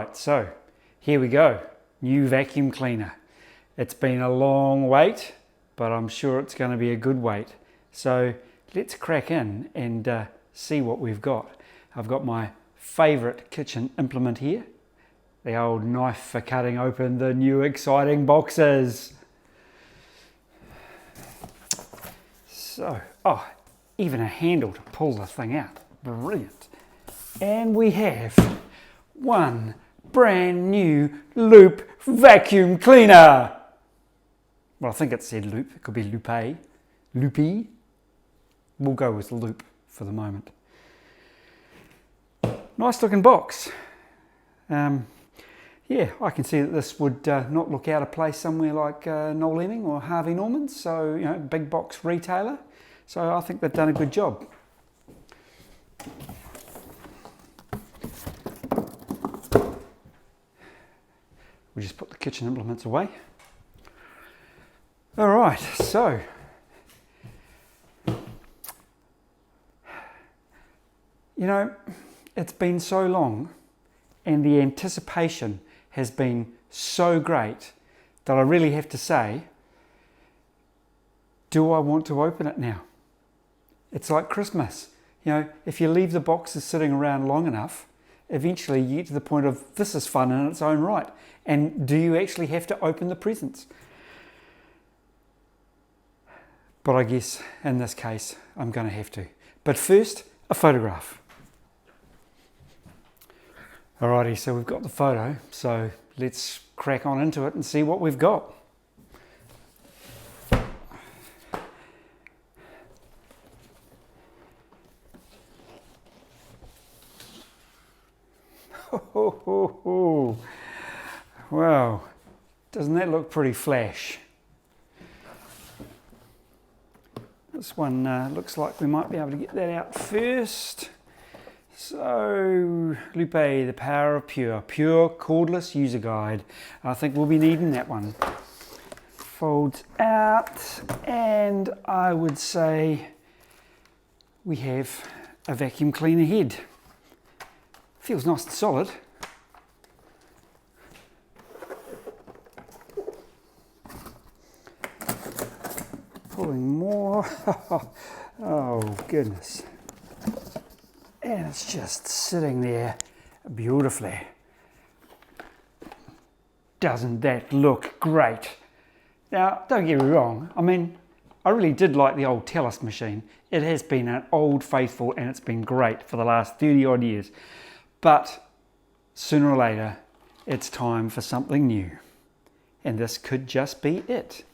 Right, so here we go. New vacuum cleaner. It's been a long wait, but I'm sure it's going to be a good wait. So let's crack in and see what we've got. I've got my favourite kitchen implement here. The old knife for cutting open the new exciting boxes. So, even a handle to pull the thing out. Brilliant. And we have one brand new Lupe vacuum cleaner. Well, I think it said Lupe. It could be Lupe. Lupe. We'll go with Lupe for the moment. Nice looking box. Yeah, I can see that this would not look out of place somewhere like Noel Emming or Harvey Norman's. So, you know, big box retailer. So I think they've done a good job. We just put the kitchen implements away. All right, so you know, it's been so long and the anticipation has been so great that I really have to say, do I want to open it now? It's like Christmas. You know, if you leave the boxes sitting around long enough, eventually you get to the point of this is fun in its own right. And do you actually have to open the presents? But I guess in this case, I'm going to have to. But first, a photograph. Alrighty, so we've got the photo. So let's crack on into it and see what we've got. Wow, doesn't that look pretty flash? This one looks like we might be able to get that out first. So, Lupe, the power of pure cordless user guide. I think we'll be needing that one. Folds out, and I would say we have a vacuum cleaner head. Feels nice and solid. Pulling more. Oh goodness. And it's just sitting there beautifully. Doesn't that look great? Now, don't get me wrong. I mean, I really did like the old Tellus machine. It has been an old faithful and it's been great for the last 30 odd years. But sooner or later, it's time for something new. And this could just be it.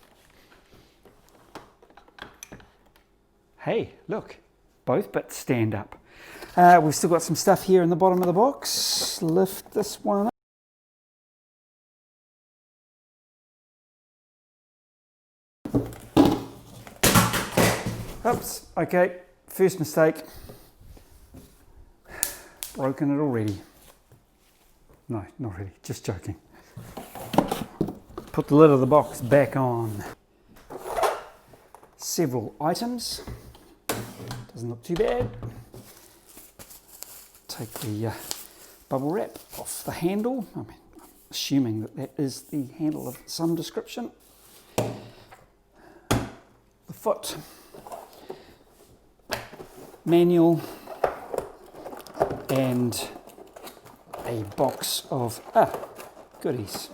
Hey, look, both bits stand up. We've still got some stuff here in the bottom of the box. Lift this one up. Oops, okay, first mistake. Broken it already. No, not really, just joking. Put the lid of the box back on. Several items. Doesn't look too bad. Take the bubble wrap off the handle. I mean, I'm assuming that that is the handle of some description. The foot. Manual. And a box of goodies.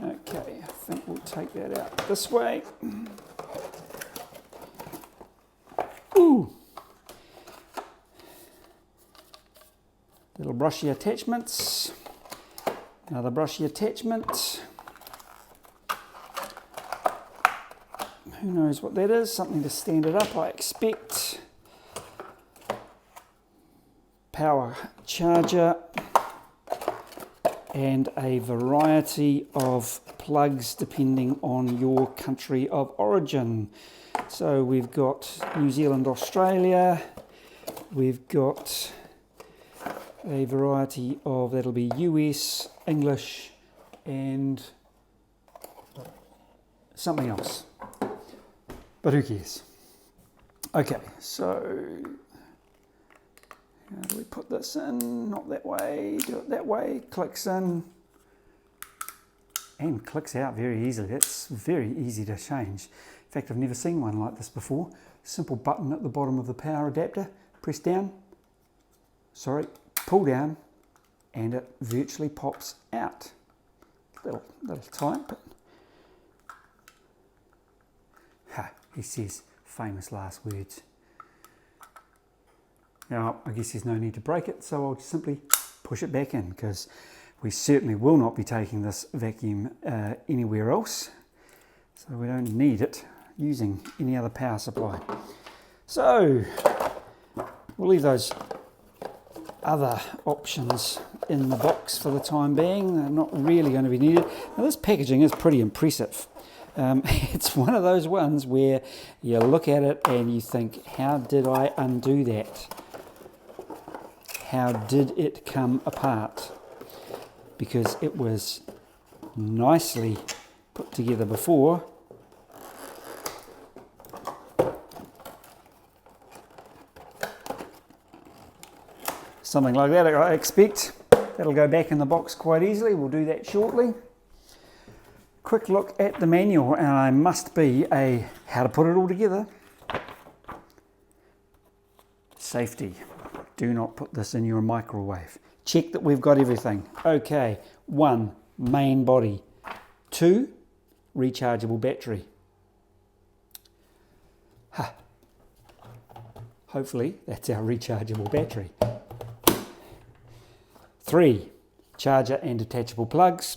Okay, I think we'll take that out this way. Ooh. Little brushy attachments. Another brushy attachment. Who knows what that is? Something to stand it up, I expect. Power charger. And a variety of plugs depending on your country of origin. So we've got New Zealand, Australia. We've got a variety of, that'll be US, English, and something else. But who cares? Okay, so how do we put this in? Not that way, do it that way. Clicks in, and clicks out very easily. It's very easy to change. In fact, I've never seen one like this before. Simple button at the bottom of the power adapter, press down, pull down, and it virtually pops out. Little tight, but he says famous last words. Now, I guess there's no need to break it, so I'll just simply push it back in, because we certainly will not be taking this vacuum anywhere else, so we don't need it using any other power supply. So we'll leave those other options in the box for the time being. They're not really going to be needed. Now, this packaging is pretty impressive. It's one of those ones where you look at it and you think, how did I undo that? How did it come apart? Because it was nicely put together before. Something like that, I expect. That'll go back in the box quite easily. We'll do that shortly. Quick look at the manual, and I must be a how to put it all together. Safety. Do not put this in your microwave. Check that we've got everything. Okay, 1, main body. 2, rechargeable battery. Hopefully that's our rechargeable battery. 3, charger and detachable plugs.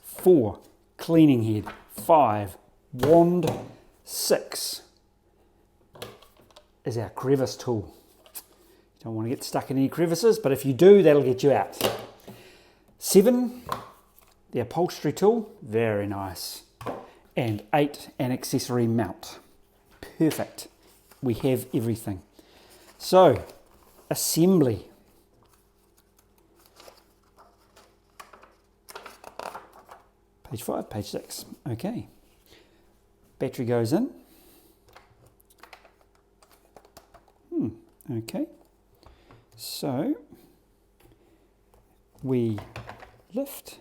4, cleaning head. 5, wand. 6 is our crevice tool. Don't want to get stuck in any crevices, but if you do, that'll get you out. 7, the upholstery tool, very nice. And 8, an accessory mount. Perfect. We have everything. So, assembly. Page 5, page 6. Okay. Battery goes in. Okay. So we lift,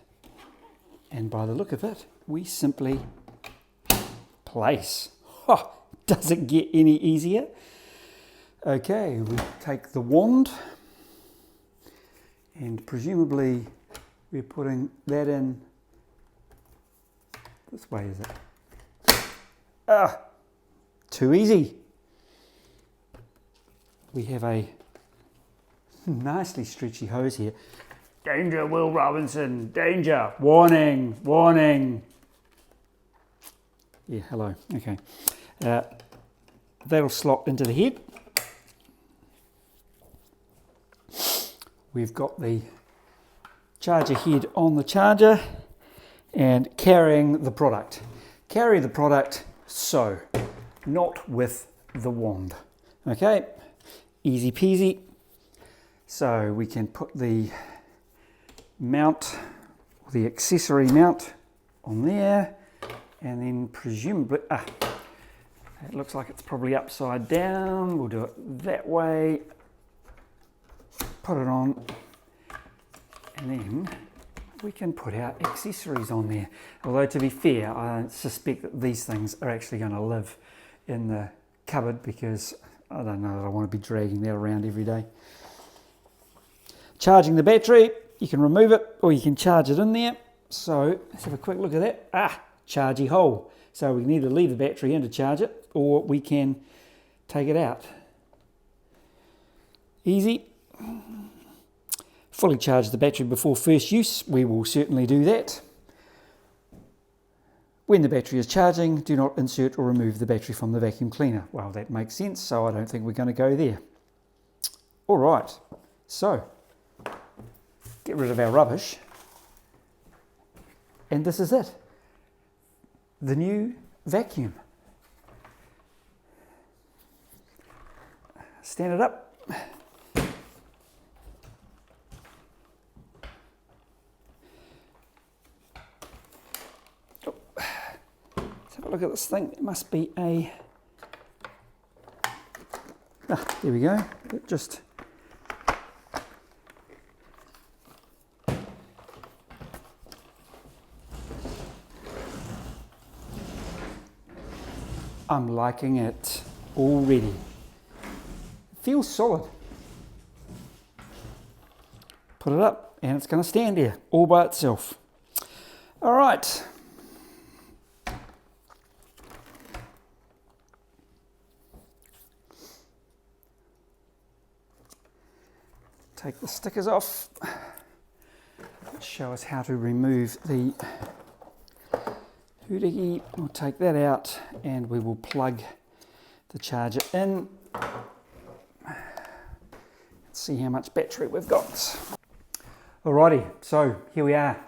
and by the look of it, we simply place. Does it get any easier? Okay, we take the wand, and presumably we're putting that in. This way, is it? Too easy. We have a nicely stretchy hose here. Danger, Will Robinson, danger, warning, warning. Yeah, hello, okay. That'll slot into the head. We've got the charger head on the charger and carrying the product. Carry the product so, not with the wand. Okay, easy peasy. So we can put the mount, the accessory mount on there, and then presumably, it looks like it's probably upside down. We'll do it that way. Put it on, and then we can put our accessories on there. Although to be fair, I suspect that these things are actually going to live in the cupboard, because I don't know that I want to be dragging that around every day. Charging the battery, you can remove it or you can charge it in there. So let's have a quick look at that. Chargy hole. So we can either leave the battery in to charge it, or we can take it out. Easy. Fully charge the battery before first use. We will certainly do that. When the battery is charging, do not insert or remove the battery from the vacuum cleaner. Well, that makes sense, so I don't think we're going to go there. All right, so get rid of our rubbish. And this is it. The new vacuum. Stand it up. Look at this thing. It must be a... there we go. It just... I'm liking it already. It feels solid. Put it up and it's going to stand here all by itself. All right. Take the stickers off. Show us how to remove the hoodie. We'll take that out and we will plug the charger in. Let's see how much battery we've got. Alrighty, so here we are.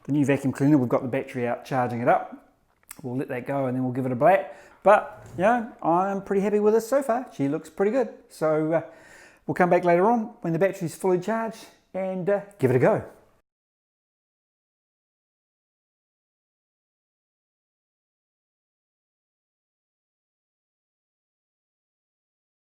The new vacuum cleaner, we've got the battery out, charging it up. We'll let that go and then we'll give it a black. But, you know, I'm pretty happy with this so far. She looks pretty good. So we'll come back later on when the battery's fully charged and give it a go.